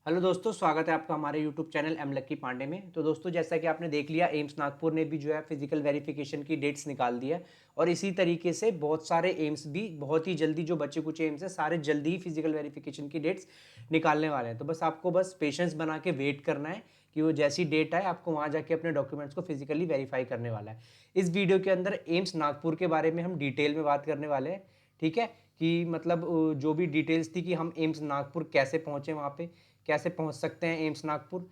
Hello दोस्तों, स्वागत है आपका हमारे यूट्यूब चैनल एम लक्की पांडे में। तो दोस्तों, जैसा कि आपने देख लिया, एम्स नागपुर ने भी जो है फिजिकल वेरिफिकेशन की डेट्स निकाल दी है। और इसी तरीके से बहुत सारे एम्स भी बहुत ही जल्दी, जो बचे कुछ एम्स है सारे जल्दी ही फिजिकल वेरिफिकेशन की डेट्स निकालने वाले हैं। तो बस आपको बस पेशेंस बना के वेट करना है कि वो जैसी डेट आए आपको वहाँ जाके अपने डॉक्यूमेंट्स को फिजिकली वेरीफाई करने वाला है। इस वीडियो के अंदर एम्स नागपुर के बारे में हम डिटेल में बात करने वाले हैं। ठीक है, कि मतलब जो भी डिटेल्स थी कि हम एम्स नागपुर कैसे पहुँचे, वहाँ पे कैसे पहुंच सकते हैं एम्स नागपुर।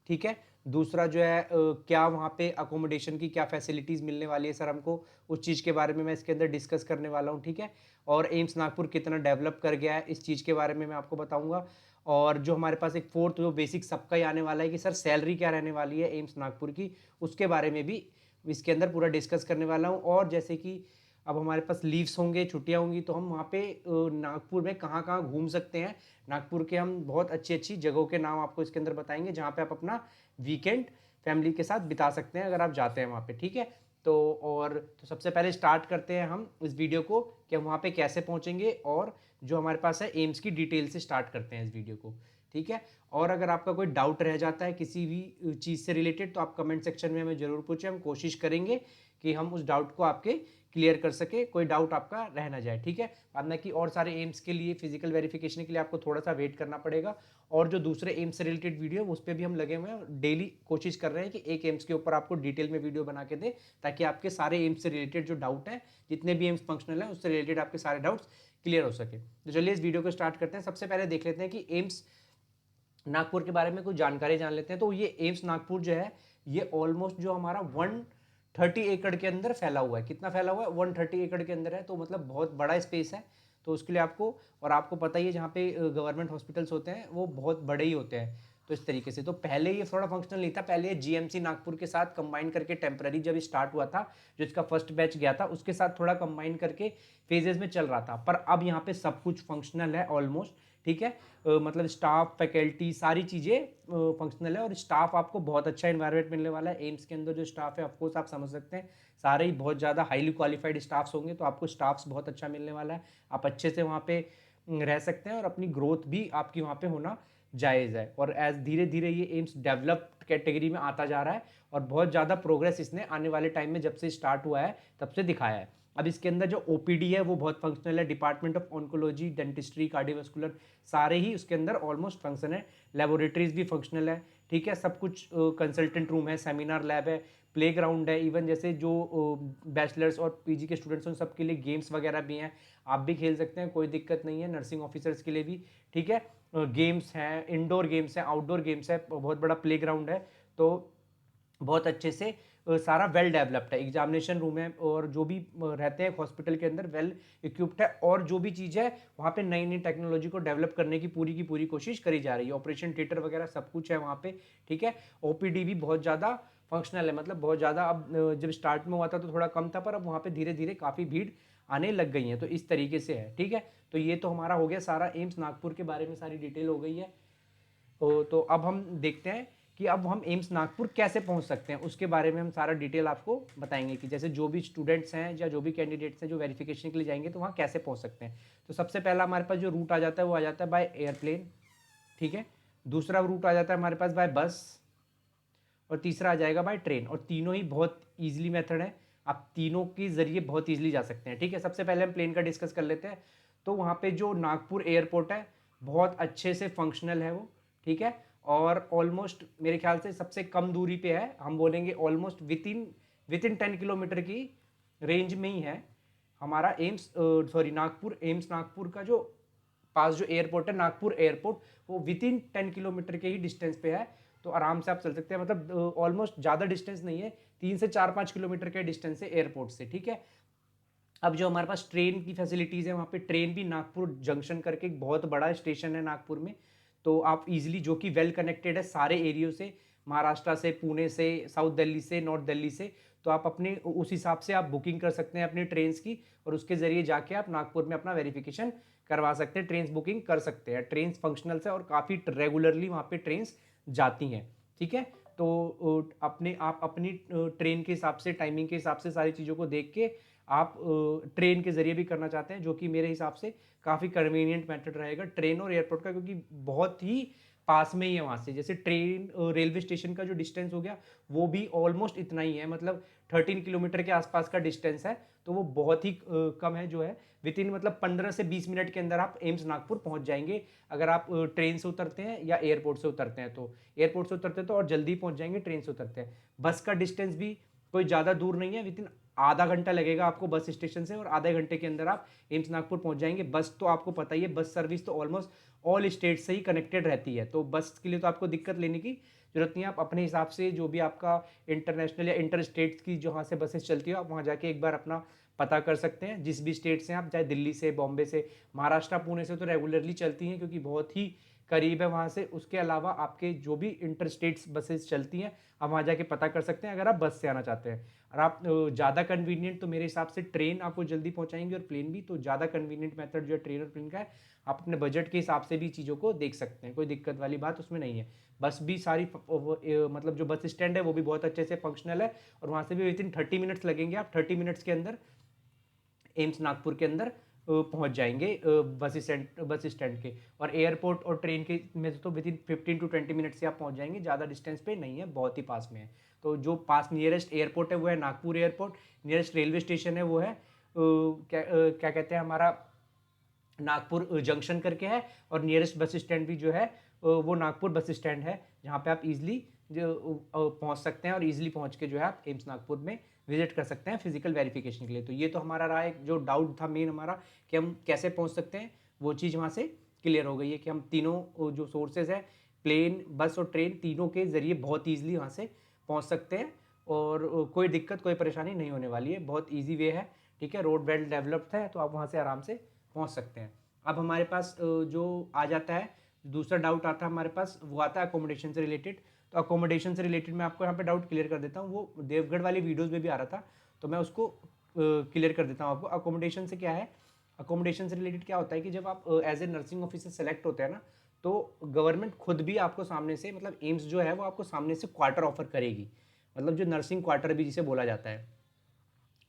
ठीक है, दूसरा जो है क्या वहाँ पे अकोमोडेशन की क्या फैसिलिटीज़ मिलने वाली है सर हमको, उस चीज़ के बारे में मैं इसके अंदर डिस्कस करने वाला हूँ। ठीक है, और एम्स नागपुर कितना डेवलप कर गया है इस चीज़ के बारे में मैं आपको बताऊँगा। और जो हमारे पास एक फोर्थ जो बेसिक सबका ही आने वाला है कि सर सैलरी क्या रहने वाली है एम्स नागपुर की, उसके बारे में भी इसके अंदर पूरा डिस्कस करने वाला हूँ। और जैसे कि अब हमारे पास लीव्स होंगे, छुट्टियाँ होंगी, तो हम वहाँ पे नागपुर में कहाँ कहाँ घूम सकते हैं। नागपुर के हम बहुत अच्छी अच्छी जगहों के नाम आपको इसके अंदर बताएंगे जहाँ पे आप अपना वीकेंड फैमिली के साथ बिता सकते हैं अगर आप जाते हैं वहाँ पे। ठीक है, तो सबसे पहले स्टार्ट करते हैं हम इस वीडियो को कि हम वहाँ पे कैसे पहुँचेंगे, और जो हमारे पास है एम्स की डिटेल से स्टार्ट करते हैं इस वीडियो को। ठीक है, और अगर आपका कोई डाउट रह जाता है किसी भी चीज़ से रिलेटेड तो आप कमेंट सेक्शन में हमें ज़रूर पूछें, हम कोशिश करेंगे कि हम उस डाउट को आपके क्लियर कर सके, कोई डाउट आपका रह ना जाए। ठीक है, वरना कि और सारे एम्स के लिए फिजिकल वेरिफिकेशन के लिए आपको थोड़ा सा वेट करना पड़ेगा। और जो दूसरे एम्स से रिलेटेड वीडियो उस पर भी हम लगे हुए हैं, डेली कोशिश कर रहे हैं कि एक एम्स के ऊपर आपको डिटेल में वीडियो बना के दे, ताकि आपके सारे एम्स से रिलेटेड जो डाउट है, जितने भी एम्स फंक्शनल है उससे रिलेटेड आपके सारे डाउट्स क्लियर हो सके। तो चलिए इस वीडियो को स्टार्ट करते हैं। सबसे पहले देख लेते हैं कि एम्स नागपुर के बारे में कुछ जानकारी जान लेते हैं। तो ये एम्स नागपुर जो है, ये ऑलमोस्ट जो हमारा 130 एकड़ के अंदर फैला हुआ है। कितना फैला हुआ है? 130 एकड़ के अंदर है, तो मतलब बहुत बड़ा स्पेस है। तो उसके लिए आपको, और आपको पता ही है जहाँ पे गवर्नमेंट हॉस्पिटल्स होते हैं वो बहुत बड़े ही होते हैं। तो इस तरीके से, तो पहले ये थोड़ा फंक्शनल नहीं था, पहले ये जीएमसी नागपुर के साथ कंबाइन करके टेम्पररी जब स्टार्ट हुआ था, जो इसका फर्स्ट बैच गया था उसके साथ थोड़ा कंबाइन करके फेजेस में चल रहा था। पर अब यहाँ पे सब कुछ फंक्शनल है ऑलमोस्ट। ठीक है, मतलब स्टाफ, फैकल्टी, सारी चीज़ें फंक्शनल है। और स्टाफ आपको बहुत अच्छा इन्वायरमेंट मिलने वाला है। एम्स के अंदर जो स्टाफ है ऑफकोर्स आप समझ सकते हैं, सारे ही बहुत ज़्यादा हाईली क्वालिफाइड स्टाफ्स होंगे, तो आपको स्टाफ्स बहुत अच्छा मिलने वाला है। आप अच्छे से वहाँ पे रह सकते हैं और अपनी ग्रोथ भी आपकी वहाँ पे होना जायज़ है। और एज धीरे धीरे ये एम्स डेवलप्ड कैटेगरी में आता जा रहा है, और बहुत ज़्यादा प्रोग्रेस इसने आने वाले टाइम में जब से स्टार्ट हुआ है तब से दिखाया है। अब इसके अंदर जो ओपीडी है वो बहुत फंक्शनल है। Department of oncology, dentistry, cardiovascular, सारे ही उसके अंदर ऑलमोस्ट फंक्शन है। लेबोरेटरीज भी फंक्शनल है। ठीक है, सब कुछ कंसल्टेंट रूम है, सेमिनार लैब है, प्ले ग्राउंड है। इवन जैसे जो बैचलर्स और पीजी के स्टूडेंट्स हैं उन सबके लिए गेम्स वगैरह भी हैं, आप भी खेल सकते हैं, कोई दिक्कत नहीं है। नर्सिंग ऑफिसर्स के लिए भी, ठीक है, गेम्स हैं, इंडोर गेम्स हैं, आउटडोर गेम्स है, बहुत बड़ा प्ले ग्राउंड है। तो बहुत अच्छे से सारा वेल डेवलप्ड है। एग्जामिनेशन रूम है, और जो भी रहते हैं हॉस्पिटल के अंदर वेल इक्विप्ड है। और जो भी चीज़ है वहाँ पे नई नई टेक्नोलॉजी को डेवलप करने की पूरी कोशिश करी जा रही है। ऑपरेशन थिएटर वगैरह सब कुछ है वहाँ पे। ठीक है, ओपीडी भी बहुत ज़्यादा फंक्शनल है, मतलब बहुत ज़्यादा। अब जब स्टार्ट में हुआ था तो थोड़ा कम था, पर अब वहाँ पे धीरे धीरे काफ़ी भीड़ आने लग गई है। तो इस तरीके से है। ठीक है, तो ये तो हमारा हो गया सारा एम्स नागपुर के बारे में, सारी डिटेल हो गई है। तो अब हम देखते हैं कि अब हम एम्स नागपुर कैसे पहुंच सकते हैं, उसके बारे में हम सारा डिटेल आपको बताएंगे कि जैसे जो भी स्टूडेंट्स हैं या जो भी कैंडिडेट्स हैं जो वेरिफिकेशन के लिए जाएंगे तो वहाँ कैसे पहुंच सकते हैं। तो सबसे पहला हमारे पास जो रूट आ जाता है वो आ जाता है बाय एयरप्लेन। ठीक है, दूसरा रूट आ जाता है हमारे पास बाय बस, और तीसरा आ जाएगा बाय ट्रेन। और तीनों ही बहुत ईजिली मेथड है, आप तीनों के जरिए बहुत ईजिली जा सकते हैं। ठीक है, सबसे पहले हम प्लेन का डिस्कस कर लेते हैं। तो वहाँ पे जो नागपुर एयरपोर्ट है बहुत अच्छे से फंक्शनल है वो। ठीक है, और ऑलमोस्ट मेरे ख्याल से सबसे कम दूरी पे है, हम बोलेंगे ऑलमोस्ट विद इन 10 किलोमीटर की रेंज में ही है हमारा AIIMS, sorry Nagpur, AIIMS Nagpur का जो पास जो एयरपोर्ट है नागपुर एयरपोर्ट, वो विद इन 10 किलोमीटर के ही डिस्टेंस पे है। तो आराम से आप चल सकते हैं, मतलब ऑलमोस्ट ज़्यादा डिस्टेंस नहीं है, 3 से 4-5 किलोमीटर के डिस्टेंस है एयरपोर्ट से। ठीक है, अब जो हमारे पास ट्रेन की फैसिलिटीज़ है, वहाँ पे ट्रेन भी नागपुर जंक्शन करके एक बहुत बड़ा स्टेशन है नागपुर में। तो आप इजीली, जो कि वेल कनेक्टेड है सारे एरियो से, महाराष्ट्र से, पुणे से, साउथ दिल्ली से, नॉर्थ दिल्ली से, तो आप अपने उस हिसाब से आप बुकिंग कर सकते हैं अपनी ट्रेन्स की, और उसके ज़रिए जाके आप नागपुर में अपना वेरिफिकेशन करवा सकते हैं, ट्रेन्स बुकिंग कर सकते हैं। ट्रेन्स फंक्शनल से, और काफ़ी रेगुलरली वहाँ पे ट्रेन्स जाती हैं। ठीक है, तो आप अपनी ट्रेन के हिसाब से, टाइमिंग के हिसाब से सारी चीज़ों को देख के आप ट्रेन के ज़रिए भी करना चाहते हैं, जो कि मेरे हिसाब से काफ़ी कन्वीनियंट मेथड रहेगा ट्रेन और एयरपोर्ट का, क्योंकि बहुत ही पास में ही है वहाँ से। जैसे ट्रेन रेलवे स्टेशन का जो डिस्टेंस हो गया वो भी ऑलमोस्ट इतना ही है, मतलब 13 किलोमीटर के आसपास का डिस्टेंस है। तो वो बहुत ही कम है जो है, विद इन मतलब 15 से 20 मिनट के अंदर आप एम्स नागपुर पहुंच जाएंगे। अगर आप ट्रेन से उतरते हैं या एयरपोर्ट से उतरते हैं, तो एयरपोर्ट से उतरते हैं तो और जल्दी पहुंच जाएंगे, ट्रेन से उतरते हैं। बस का डिस्टेंस भी कोई ज़्यादा दूर नहीं है, विद इन आधा घंटा लगेगा आपको बस स्टेशन से, और आधे घंटे के अंदर आप एम्स नागपुर पहुंच जाएंगे। बस तो आपको पता ही है, बस सर्विस तो ऑलमोस्ट ऑल स्टेट से ही कनेक्टेड रहती है, तो बस के लिए तो आपको दिक्कत लेने की जरूरत नहीं है। आप अपने हिसाब से जो भी आपका इंटरनेशनल या इंटर स्टेट की जहाँ से बसेस चलती है, आप वहाँ जाके एक बार अपना पता कर सकते हैं। जिस भी स्टेट से आप, चाहे दिल्ली से, बॉम्बे से, महाराष्ट्र, पुणे से तो रेगुलरली चलती हैं क्योंकि बहुत ही करीब है वहाँ से। उसके अलावा आपके जो भी इंटर स्टेट्स बसेस चलती हैं, आप वहाँ जाके पता कर सकते हैं अगर आप बस से आना चाहते हैं। और आप ज़्यादा कन्वीनियंट तो मेरे हिसाब से ट्रेन आपको जल्दी पहुँचाएंगे, और प्लेन भी। तो ज़्यादा कन्वीनियंट मेथड जो है ट्रेन और प्लेन का है। आप अपने बजट के हिसाब से भी चीज़ों को देख सकते हैं, कोई दिक्कत वाली बात उसमें नहीं है। बस भी सारी मतलब जो बस स्टैंड है वो भी बहुत अच्छे से फंक्शनल है, और वहाँ से भी विद इन 30 मिनट्स लगेंगे। आप 30 मिनट्स के अंदर एम्स नागपुर के अंदर पहुंच जाएंगे बस स्टैंड के। और एयरपोर्ट और ट्रेन के में तो विद इन 15 टू 20 मिनट से आप पहुंच जाएंगे, ज़्यादा डिस्टेंस पे नहीं है, बहुत ही पास में है। तो जो पास नियरेस्ट एयरपोर्ट है वो है Nagpur airport. Nearest railway station है वो है क्या कहते हैं हमारा, नागपुर जंक्शन करके है। और नियरेस्ट बस स्टैंड भी जो है वो नागपुर बस स्टैंड है, जहाँ पे आप इजीली जो पहुँच सकते हैं, और इजीली पहुँच के जो है आप एम्स नागपुर में विजिट कर सकते हैं फिजिकल वेरिफिकेशन के लिए। तो ये तो हमारा रहा एक जो डाउट था मेन हमारा, कि हम कैसे पहुँच सकते हैं, वो चीज़ वहाँ से क्लियर हो गई है कि हम तीनों जो सोर्सेज है, प्लेन, बस और ट्रेन, तीनों के जरिए बहुत ईजिली वहाँ से पहुँच सकते हैं। और कोई दिक्कत, कोई परेशानी नहीं होने वाली है, बहुत ईजी वे है। ठीक है, रोड वेल डेवलप्ड है, तो आप वहाँ से आराम से पहुँच सकते हैं। अब हमारे पास जो आ जाता है दूसरा डाउट आता है हमारे पास, वो आता है अकोमोडेशन से रिलेटेड। तो अकोमोडेशन से रिलेटेड मैं आपको यहाँ पे डाउट क्लियर कर देता हूँ। वो देवगढ़ वाली वीडियोस में भी आ रहा था, तो मैं उसको क्लियर कर देता हूँ आपको। अकोमोडेशन से क्या है, अकोमोडेशन से रिलेटेड क्या होता है कि जब आप as a nursing officer select होते हैं ना, तो गवर्नमेंट खुद भी आपको सामने से, मतलब एम्स जो है वो आपको सामने से क्वार्टर ऑफर करेगी। मतलब जो नर्सिंग क्वार्टर भी जिसे बोला जाता है,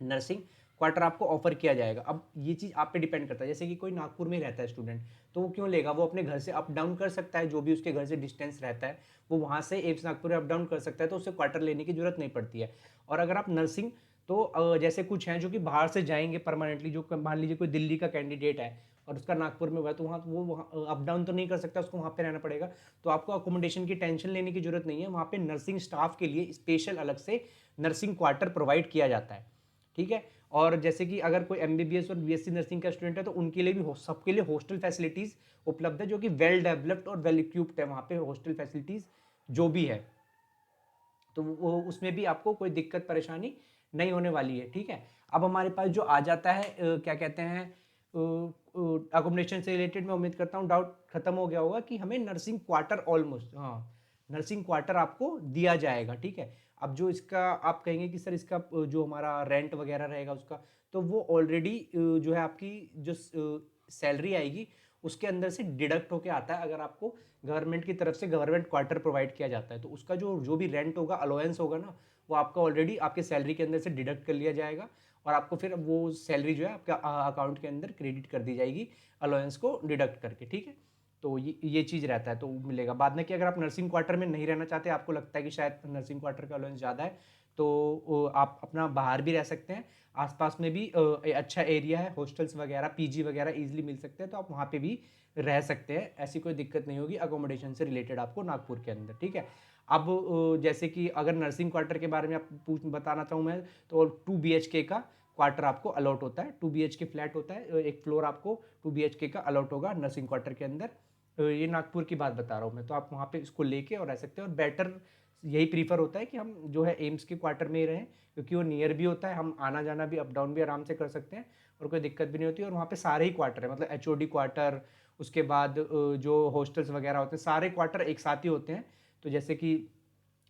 नर्सिंग क्वार्टर आपको ऑफर किया जाएगा। अब ये चीज़ आप पे डिपेंड करता है, जैसे कि कोई नागपुर में रहता है स्टूडेंट, तो वो क्यों लेगा, वो अपने घर से अप डाउन कर सकता है, जो भी उसके घर से डिस्टेंस रहता है वो वहाँ से एम्स नागपुर में अप डाउन कर सकता है, तो उसे क्वार्टर लेने की जरूरत नहीं पड़ती है। और अगर आप नर्सिंग, तो जैसे कुछ हैं जो कि बाहर से जाएंगे परमानेंटली, जो मान लीजिए कोई दिल्ली का कैंडिडेट है और उसका नागपुर में हुआ है, तो वहाँ वो वहाँ अप डाउन तो नहीं कर सकता, उसको वहाँ पे रहना पड़ेगा। तो आपको अकोमोडेशन की टेंशन लेने की जरूरत नहीं है, वहाँ पे नर्सिंग स्टाफ के लिए स्पेशल अलग से नर्सिंग क्वार्टर प्रोवाइड किया जाता है। ठीक है, और जैसे कि अगर कोई एमबीबीएस और बीएससी नर्सिंग का स्टूडेंट है, तो उनके लिए भी सबके लिए हॉस्टल फैसिलिटीज़ उपलब्ध है, जो कि वेल डेवलप्ड और वेल इक्विप्ड है। वहाँ पे हॉस्टल फैसिलिटीज़ जो भी है, तो वो उसमें भी आपको कोई दिक्कत परेशानी नहीं होने वाली है। ठीक है, अब हमारे पास जो आ जाता है क्या कहते हैं, अकोमोडेशन से रिलेटेड मैं उम्मीद करता हूँ डाउट खत्म हो गया होगा कि हमें नर्सिंग क्वार्टर ऑलमोस्ट, हाँ, नर्सिंग क्वार्टर आपको दिया जाएगा। ठीक है, अब जो इसका आप कहेंगे कि सर इसका जो हमारा रेंट वगैरह रहेगा उसका, तो वो ऑलरेडी जो है आपकी जो सैलरी आएगी उसके अंदर से डिडक्ट होके आता है। अगर आपको गवर्नमेंट की तरफ से गवर्नमेंट क्वार्टर प्रोवाइड किया जाता है, तो उसका जो जो भी रेंट होगा, अलाउंस होगा ना, वो आपका ऑलरेडी आपके सैलरी के अंदर से डिडक्ट कर लिया जाएगा, और आपको फिर वो सैलरी जो है आपका अकाउंट के अंदर क्रेडिट कर दी जाएगी अलाउंस को डिडक्ट करके। ठीक है, तो ये चीज़ रहता है, तो मिलेगा बाद में। कि अगर आप नर्सिंग क्वार्टर में नहीं रहना चाहते, आपको लगता है कि शायद नर्सिंग क्वार्टर का अलाउंस ज़्यादा है, तो आप अपना बाहर भी रह सकते हैं, आसपास में भी अच्छा एरिया है, हॉस्टल्स वगैरह, पीजी वगैरह इजीली मिल सकते हैं, तो आप वहाँ पे भी रह सकते हैं, ऐसी कोई दिक्कत नहीं होगी अकोमोडेशन से रिलेटेड आपको नागपुर के अंदर। ठीक है, अब जैसे कि अगर नर्सिंग क्वार्टर के बारे में आप बताना चाहूँ मैं, तो 2 BHK का क्वार्टर आपको अलॉट होता है। 2 BHK फ्लैट होता है, एक फ्लोर आपको 2 BHK का अलॉट होगा नर्सिंग क्वार्टर के अंदर। ये नागपुर की बात बता रहा हूँ मैं, तो आप वहाँ पे इसको लेके और रह सकते हैं। और बेटर यही प्रीफर होता है कि हम जो है एम्स के क्वार्टर में ही रहें, क्योंकि वो नियर भी होता है, हम आना जाना भी, अप डाउन भी आराम से कर सकते हैं, और कोई दिक्कत भी नहीं होती। और वहाँ पे सारे ही क्वार्टर है, मतलब HOD क्वार्टर, उसके बाद जो हॉस्टल्स वगैरह होते हैं, सारे क्वार्टर एक साथ ही होते हैं। तो जैसे कि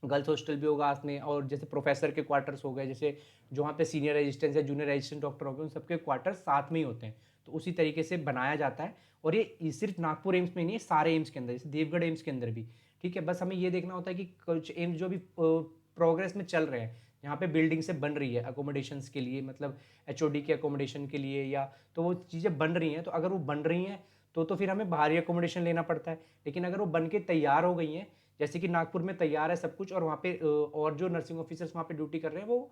गर्ल्स हॉस्टल भी होगा में, और जैसे प्रोफेसर के क्वार्टर्स हो गए, जैसे जो वहाँ पे सीनियर रेजिस्टेंस या जूनियर रेजिस्टेंट डॉक्टर हो गए, उन सबके क्वार्टर साथ में ही होते हैं। तो उसी तरीके से बनाया जाता है, और ये सिर्फ नागपुर एम्स में नहीं है, सारे एम्स के अंदर, जैसे देवगढ़ एम्स के अंदर भी। ठीक है, बस हमें ये देखना होता है कि कुछ एम्स जो भी प्रोग्रेस में चल रहे हैं, यहाँ पे बिल्डिंग से बन रही है अकोमोडेशंस के लिए, मतलब HOD के अकोमोडेशन के लिए, या तो वो चीज़ें बन रही हैं, तो अगर वो बन रही हैं तो फिर हमें बाहरी अकोमोडेशन लेना पड़ता है। लेकिन अगर वो बन के तैयार हो गई हैं, जैसे कि नागपुर में तैयार है सब कुछ, और वहाँ पे और जो नर्सिंग ऑफिसर्स वहाँ पे ड्यूटी कर रहे हैं वो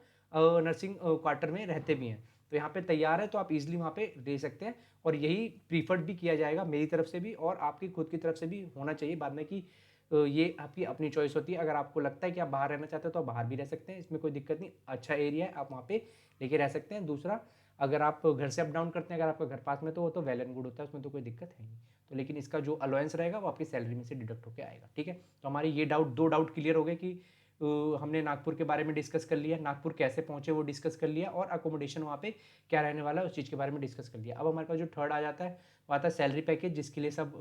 नर्सिंग क्वार्टर में रहते भी हैं, तो यहाँ पे तैयार है, तो आप इजीली वहाँ पे ले सकते हैं। और यही प्रीफर्ड भी किया जाएगा मेरी तरफ से भी और आपकी खुद की तरफ से भी होना चाहिए बाद में, कि ये आपकी अपनी चॉइस होती है। अगर आपको लगता है कि आप बाहर रहना चाहते हो तो आप बाहर भी रह सकते हैं, इसमें कोई दिक्कत नहीं, अच्छा एरिया है, आप वहाँ पे लेके रह सकते हैं। दूसरा, अगर आप घर से अप डाउन करते हैं, अगर आपका घर पास में, तो वो तो वेल एंड गुड होता है, उसमें तो कोई दिक्कत है नहीं। तो लेकिन इसका जो अलाउंस रहेगा वो आपकी सैलरी में से डिडक्ट होकर आएगा, ठीक है। तो हमारे ये दो डाउट क्लियर हो गए कि हमने नागपुर के बारे में डिस्कस कर लिया, नागपुर कैसे पहुंचे वो डिस्कस कर लिया, और अकोमोडेशन वहाँ पे क्या रहने वाला है उस चीज़ के बारे में डिस्कस कर लिया। अब हमारे पास जो थर्ड आ जाता है वो आता है सैलरी पैकेज, जिसके लिए सब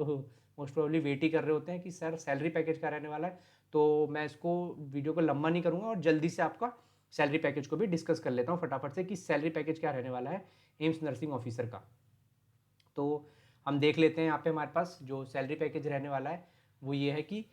मोस्ट प्रोबेबली वेट ही कर रहे होते हैं कि सर सैलरी पैकेज क्या रहने वाला है। तो मैं इसको वीडियो को लंबा नहीं करूँगा और जल्दी से आपका सैलरी पैकेज को भी डिस्कस कर लेता हूँ फटाफट से, कि सैलरी पैकेज क्या रहने वाला है एम्स नर्सिंग ऑफिसर का। तो हम देख लेते हैं यहाँ पे हमारे पास जो सैलरी पैकेज रहने वाला है वो ये है कि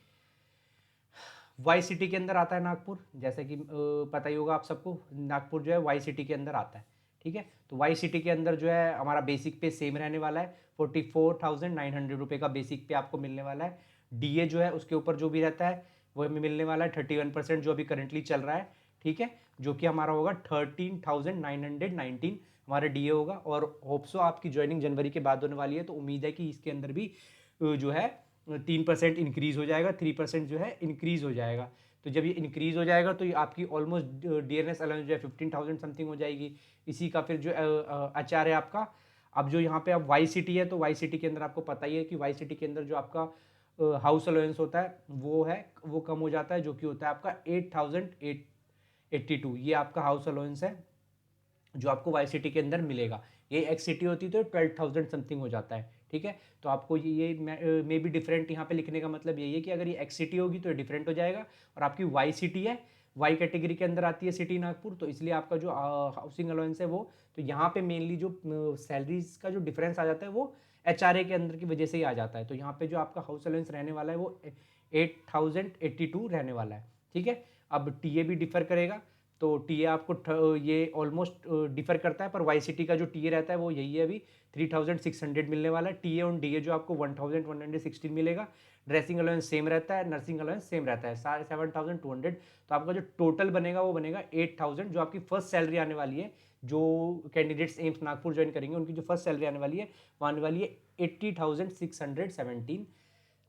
वाई सिटी के अंदर आता है नागपुर, जैसे कि पता ही होगा आप सबको, नागपुर जो है वाई सिटी के अंदर आता है, ठीक है। तो वाई सिटी के अंदर जो है हमारा बेसिक पे सेम रहने वाला है, 44,900 रुपये का बेसिक पे आपको मिलने वाला है। डीए जो है उसके ऊपर जो भी रहता है वो हमें मिलने वाला है 31%, जो अभी करंटली चल रहा है, ठीक है, जो कि हमारा होगा 13,919 हमारा डीए होगा। और होप्सो आपकी ज्वाइनिंग जनवरी के बाद होने वाली है, तो उम्मीद है कि इसके अंदर भी जो है 3% इंक्रीज हो जाएगा, 3% जो है इंक्रीज हो जाएगा। तो जब ये इंक्रीज हो जाएगा तो ये आपकी ऑलमोस्ट डीएनएस अलाउंस जो है 15,000 समथिंग हो जाएगी। इसी का फिर जो आचार है आपका, अब जो यहाँ पे अब वाई सिटी है, तो वाई सिटी के अंदर आपको पता ही है कि वाई सिटी के अंदर जो आपका हाउस अलाउंस होता है वो कम हो जाता है, जो कि होता है आपका 8,882, ये आपका हाउस अलाउंस है जो आपको वाई सिटी के अंदर मिलेगा। ये एक्स सिटी होती तो 12,000 समथिंग हो जाता है, ठीक है। तो आपको ये मे बी डिफरेंट यहाँ पे लिखने का मतलब यही है कि अगर ये एक्स सिटी होगी तो ये डिफरेंट हो जाएगा, और आपकी वाई सिटी है, वाई कैटेगरी के अंदर आती है सिटी नागपुर, तो इसलिए आपका जो हाउसिंग अलाउंस है वो, तो यहाँ पे मेनली जो सैलरीज का जो डिफरेंस आ जाता है वो HRA के अंदर की वजह से ही आ जाता है। तो यहाँ पे जो आपका हाउस अलाउंस रहने वाला है वो 8,082 रहने वाला है, ठीक है। अब टीए भी डिफर करेगा, तो टीए आपको ये ऑलमोस्ट डिफर करता है, पर वाई सिटी का जो टीए रहता है वो यही है, अभी 3,600 मिलने वाला है। टीए और डीए जो आपको 1,116 मिलेगा। ड्रेसिंग अलाउंस सेम रहता है, नर्सिंग अलाउंस सेम रहता है, 7,200। तो आपका जो टोटल बनेगा वो बनेगा 8,000, जो आपकी फर्स्ट सैलरी आने वाली है, जो कैंडिडेट्स एम्स नागपुर ज्वाइन करेंगे उनकी जो फर्स्ट सैलरी आने वाली है वो आने वाली है 80,617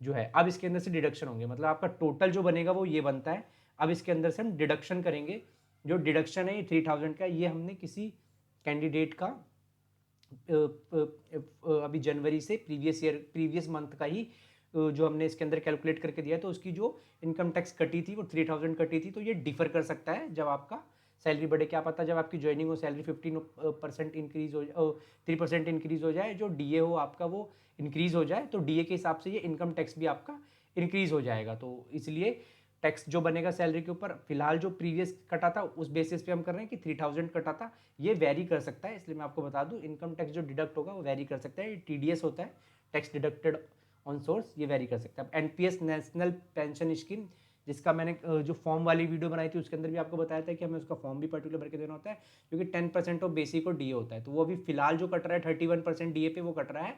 जो है। अब इसके अंदर से डिडक्शन होंगे, मतलब आपका टोटल जो बनेगा वो ये बनता है। अब इसके अंदर से हम डिडक्शन करेंगे, जो डिडक्शन है ये 3,000 का, ये हमने किसी कैंडिडेट का अभी जनवरी से प्रीवियस मंथ का ही जो हमने इसके अंदर कैलकुलेट करके दिया, तो उसकी जो इनकम टैक्स कटी थी वो 3,000 कटी थी। तो ये डिफर कर सकता है जब आपका सैलरी बढ़े, क्या पता जब आपकी ज्वाइनिंग हो सैलरी 15% इंक्रीज हो जाए, 3% इंक्रीज हो जाए, जो डीए हो आपका वो इंक्रीज हो जाए, तो डीए के हिसाब से ये इनकम टैक्स भी आपका इंक्रीज हो जाएगा। तो इसलिए टैक्स जो बनेगा सैलरी के ऊपर, फिलहाल जो प्रीवियस कटा था उस बेसिस पे हम कर रहे हैं कि 3,000 कटा था, ये वेरी कर सकता है। इसलिए मैं आपको बता दूं इनकम टैक्स जो डिडक्ट होगा वो वेरी कर सकता है, टीडीएस होता है, टैक्स डिडक्टेड ऑन सोर्स, ये वेरी कर सकता है। अब एनपीएस नेशनल पेंशन स्कीम, जिसका मैंने जो फॉर्म वाली वीडियो बनाई थी उसके अंदर भी आपको बताया था कि हमें उसका फॉर्म भी पर्टिकुलर भर के देना होता है, क्योंकि 10% ऑफ बेसिक और डीए होता है। तो वो अभी फिलहाल जो कट रहा है 31% डीए पे वो कट रहा है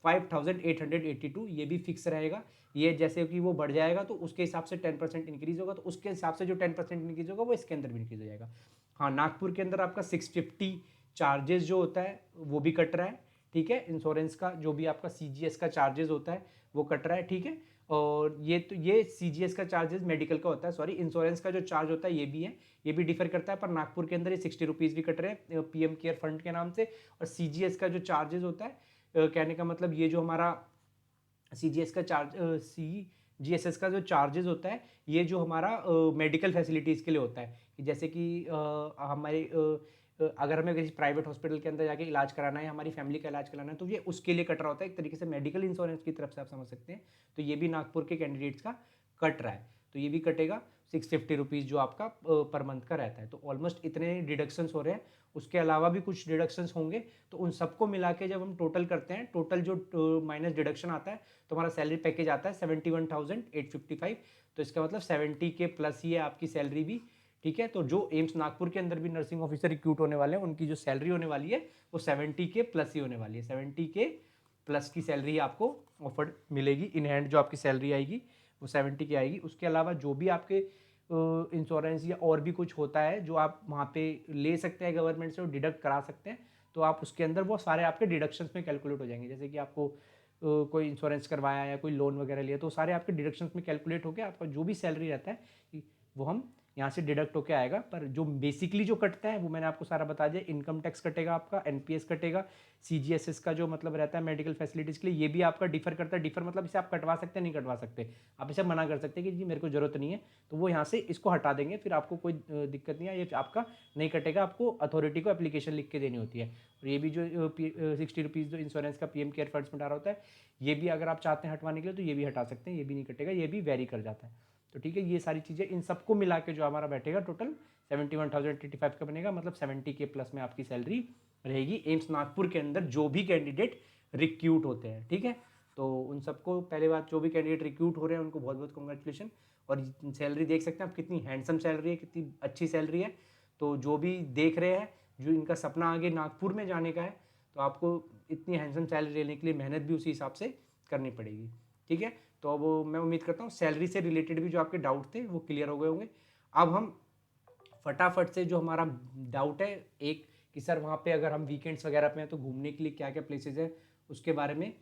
5,882, ये भी फिक्स रहेगा। ये जैसे कि वो बढ़ जाएगा तो उसके हिसाब से 10% इंक्रीज होगा, तो उसके हिसाब से जो 10% इंक्रीज होगा वो इसके अंदर भी इंक्रीज हो जाएगा। हाँ, नागपुर के अंदर आपका 650 चार्जेस जो होता है वो भी कट रहा है, ठीक है। इंश्योरेंस का जो भी आपका CGS का चार्जेस होता है वो कट रहा है, ठीक है। और ये CGS का चार्जेस मेडिकल का होता है, सॉरी, इंश्योरेंस का जो चार्ज होता है ये भी है, ये भी डिफर करता है। पर नागपुर के अंदर ये 60 रुपीज़ भी कट रहे हैं PM केयर फंड के नाम से। और CGS का जो चार्जेस होता है, कहने का मतलब ये जो हमारा CGS का चार्ज CGSS का जो चार्जेस होता है, ये जो हमारा मेडिकल फैसिलिटीज़ के लिए होता है, कि जैसे कि हमारे अगर हमें किसी प्राइवेट हॉस्पिटल के अंदर जाके इलाज कराना है, हमारी फैमिली का इलाज कराना है, तो ये उसके लिए कट रहा होता है, एक तरीके से मेडिकल इंश्योरेंस की तरफ से आप समझ सकते हैं। तो ये भी नागपुर के कैंडिडेट्स का कट रहा है, तो ये भी कटेगा 650 रुपीज़ जो आपका पर मंथ का रहता है। तो ऑलमोस्ट इतने डिडक्शंस हो रहे हैं, उसके अलावा भी कुछ डिडक्शंस होंगे, तो उन सबको मिला के जब हम टोटल करते हैं, टोटल जो माइनस डिडक्शन आता है, तो हमारा सैलरी पैकेज आता है 71,855। तो इसका मतलब 70 के प्लस ही है आपकी सैलरी भी, ठीक है। तो जो एम्स नागपुर के अंदर भी नर्सिंग ऑफिसर रिक्रूट होने वाले हैं उनकी जो सैलरी होने वाली है वो 70 के प्लस ही होने वाली है, 70 के प्लस की सैलरी आपको ऑफर्ड मिलेगी। इन हैंड जो आपकी सैलरी आएगी वो 70 की आएगी। उसके अलावा जो भी आपके इंश्योरेंस या और भी कुछ होता है जो आप वहाँ पे ले सकते हैं गवर्नमेंट से और डिडक्ट करा सकते हैं, तो आप उसके अंदर वो सारे आपके डिडक्शंस में कैलकुलेट हो जाएंगे। जैसे कि आपको कोई इंश्योरेंस करवाया या कोई लोन वगैरह लिया, तो सारे आपके डिडक्शंस में कैलकुलेट होकर आपका जो भी सैलरी रहता है वो हम यहाँ से डिडक्ट होकर आएगा। पर जो बेसिकली जो कटता है वो मैंने आपको सारा बता दिया। इनकम टैक्स कटेगा, आपका एनपीएस कटेगा, सीजीएसएस का जो मतलब रहता है मेडिकल फैसिलिटीज़ के लिए, ये भी आपका डिफर करता है। डिफर मतलब इसे आप कटवा सकते हैं, नहीं कटवा सकते, आप इसे मना कर सकते हैं कि जी मेरे को जरूरत नहीं है, तो वो यहाँ से इसको हटा देंगे, फिर आपको कोई दिक्कत नहीं है, ये आपका नहीं कटेगा। आपको अथॉरिटी को एप्लीकेशन लिख के देनी होती है। और ये भी जो 60 रुपीज़ जो इंश्योरेंस का पीएम केयर फंड्स में डाला होता है, ये भी अगर आप चाहते हैं हटवाने के लिए तो ये भी हटा सकते हैं, ये भी नहीं कटेगा, ये भी वेरी कर जाता है। तो ठीक है, ये सारी चीज़ें इन सबको मिला के जो हमारा बैठेगा टोटल 71,085 का बनेगा। मतलब 70 के प्लस में आपकी सैलरी रहेगी एम्स नागपुर के अंदर जो भी कैंडिडेट रिक्रूट होते हैं। ठीक है, तो उन सबको पहले बात, जो भी कैंडिडेट रिक्रूट हो रहे हैं उनको बहुत बहुत कॉन्ग्रेचुलेशन। और सैलरी देख सकते हैं आप, कितनी हैंडसम सैलरी है, कितनी अच्छी सैलरी है। तो जो भी देख रहे हैं, जो इनका सपना आगे नागपुर में जाने का है, तो आपको इतनी हैंडसम सैलरी लेने के लिए मेहनत भी उसी हिसाब से करनी पड़ेगी। ठीक है, तो अब मैं उम्मीद करता हूँ सैलरी से रिलेटेड भी जो आपके डाउट थे वो क्लियर हो गए होंगे। अब हम फटाफट से जो हमारा डाउट है एक, कि सर वहाँ पे अगर हम वीकेंड्स वगैरह पे हैं तो घूमने के लिए क्या क्या प्लेसेस है, उसके बारे में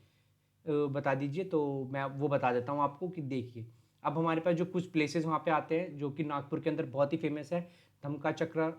बता दीजिए। तो मैं वो बता देता हूँ आपको कि देखिए, अब हमारे पास जो कुछ प्लेसेस वहाँ पे आते हैं जो कि नागपुर के अंदर बहुत ही फेमस है, धमका चक्र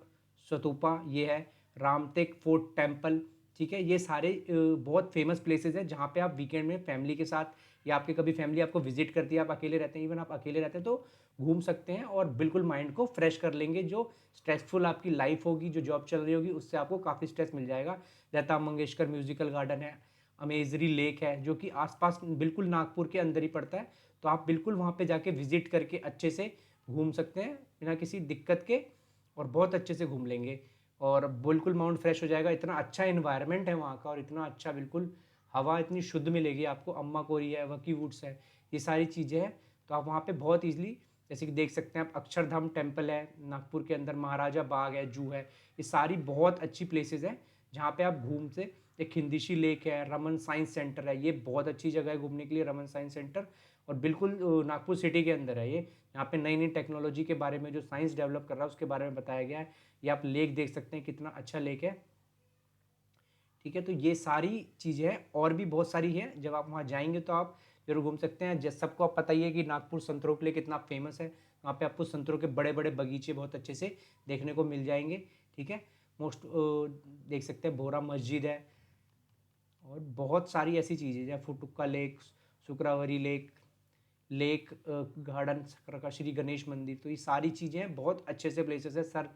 स्तूपा ये है, रामटेक फोर्ट टेम्पल। ठीक है, ये सारे बहुत फेमस प्लेसेस हैं जहाँ पे आप वीकेंड में फैमिली के साथ या आपके कभी फैमिली आपको विजिट करती है, आप अकेले रहते हैं, इवन आप अकेले रहते हैं, तो घूम सकते हैं और बिल्कुल माइंड को फ्रेश कर लेंगे। जो स्ट्रेसफुल आपकी लाइफ होगी, जो जॉब चल रही होगी, उससे आपको काफ़ी स्ट्रेस मिल जाएगा। लता मंगेशकर म्यूजिकल गार्डन है, अमेजरी लेक है जो कि आसपास बिल्कुल नागपुर के अंदर ही पड़ता है, तो आप बिल्कुल वहाँ पे जाके विजिट करके अच्छे से घूम सकते हैं बिना किसी दिक्कत के, और बहुत अच्छे से घूम लेंगे और बिल्कुल माइंड फ्रेश हो जाएगा। इतना अच्छा इन्वायरमेंट है वहाँ का और इतना अच्छा बिल्कुल हवा इतनी शुद्ध मिलेगी आपको। अम्मा कोरी है, वकी वुड्स है, ये सारी चीज़ें हैं, तो आप वहाँ पे बहुत ईजिली, जैसे कि देख सकते हैं आप, अक्षरधाम टेम्पल है नागपुर के अंदर, महाराजा बाग है, जू है, ये सारी बहुत अच्छी प्लेसेस हैं जहाँ पे आप घूम से। एक खिंदिशी लेक है, रमन साइंस सेंटर है, ये बहुत अच्छी जगह है घूमने के लिए, रमन साइंस सेंटर, और बिल्कुल नागपुर सिटी के अंदर है ये। यहाँ पे नई नई टेक्नोलॉजी के बारे में जो साइंस डेवलप कर रहा है उसके बारे में बताया गया है। ये आप लेक देख सकते हैं, कितना अच्छा लेक है। ठीक है, तो ये सारी चीज़ें हैं और भी बहुत सारी हैं, जब आप वहाँ जाएंगे तो आप जरूर घूम सकते हैं। जैसे सबको आप पता ही है कि नागपुर संतरों के लिए कितना फेमस है, वहाँ पे आपको संतरों के बड़े बड़े बगीचे बहुत अच्छे से देखने को मिल जाएंगे। ठीक है, मोस्ट देख सकते हैं भोरा मस्जिद है, और बहुत सारी ऐसी चीज़ें जैसे फुटुक्का लेक, शुक्रावरी लेक, लेक गार्डन का श्री गणेश मंदिर, तो ये सारी चीज़ें हैं, बहुत अच्छे से प्लेसेस है। सर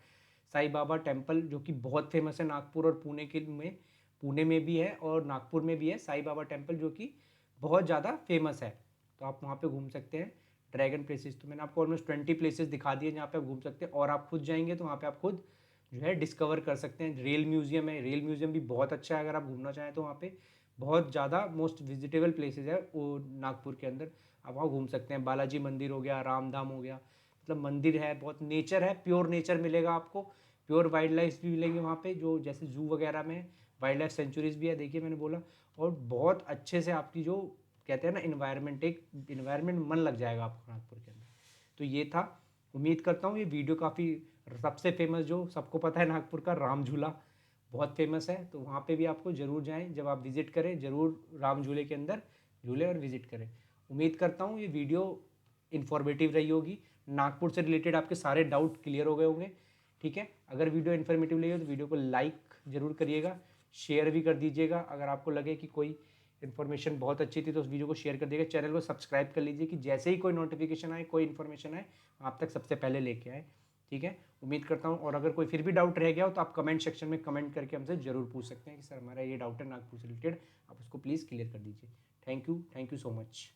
साई बाबा टेम्पल जो कि बहुत फेमस है नागपुर और पुणे के में, पुणे में भी है और नागपुर में भी है साई बाबा टेम्पल जो कि बहुत ज़्यादा फेमस है, तो आप वहाँ पे घूम सकते हैं। ड्रैगन प्लेसेस तो मैंने आपको ऑलमोस्ट 20 प्लेसेस दिखा दिए जहाँ पे आप घूम सकते हैं, और आप खुद जाएंगे तो वहाँ पे आप खुद जो है डिस्कवर कर सकते हैं। रेल म्यूजियम है, रेल म्यूजियम भी बहुत अच्छा है, अगर आप घूमना चाहें तो वहाँ पे बहुत ज़्यादा मोस्ट विजिटेबल प्लेसेस है वो नागपुर के अंदर, आप वहाँ घूम सकते हैं। बालाजी मंदिर हो गया, रामधाम हो गया, मतलब मंदिर है, बहुत नेचर है, प्योर नेचर मिलेगा आपको, प्योर वाइल्ड लाइफ भी मिलेंगे वहाँ पे, जो जैसे जू वगैरह में वाइल्ड लाइफ सेंचुरीज भी है, देखिए मैंने बोला, और बहुत अच्छे से आपकी जो कहते हैं ना इन्वायरमेंट, एक इन्वायरमेंट मन लग जाएगा आपको नागपुर के अंदर। तो ये था, उम्मीद करता हूँ ये वीडियो काफ़ी, सबसे फेमस जो सबको पता है नागपुर का राम झूला बहुत फेमस है, तो वहाँ पे भी आपको ज़रूर जाएं, जब आप विज़िट करें ज़रूर राम झूले के अंदर झूले और विज़िट करें। उम्मीद करता हूँ ये वीडियो इन्फॉर्मेटिव रही होगी, नागपुर से रिलेटेड आपके सारे डाउट क्लियर हो गए होंगे। ठीक है, अगर वीडियो इन्फॉर्मेटिव लगी हो तो वीडियो को लाइक ज़रूर करिएगा, शेयर भी कर दीजिएगा। अगर आपको लगे कि कोई इन्फॉर्मेशन बहुत अच्छी थी तो उस वीडियो को शेयर कर दीजिएगा। चैनल को सब्सक्राइब कर लीजिए कि जैसे ही कोई नोटिफिकेशन आए, कोई इन्फॉर्मेशन आए, आप तक सबसे पहले लेके आए। ठीक है, उम्मीद करता हूँ, और अगर कोई फिर भी डाउट रह गया हो तो आप कमेंट सेक्शन में कमेंट करके हमसे ज़रूर पूछ सकते हैं कि सर हमारा ये डाउट है नागपुर से रिलेटेड, आप उसको प्लीज़ क्लियर कर दीजिए। Thank you so much.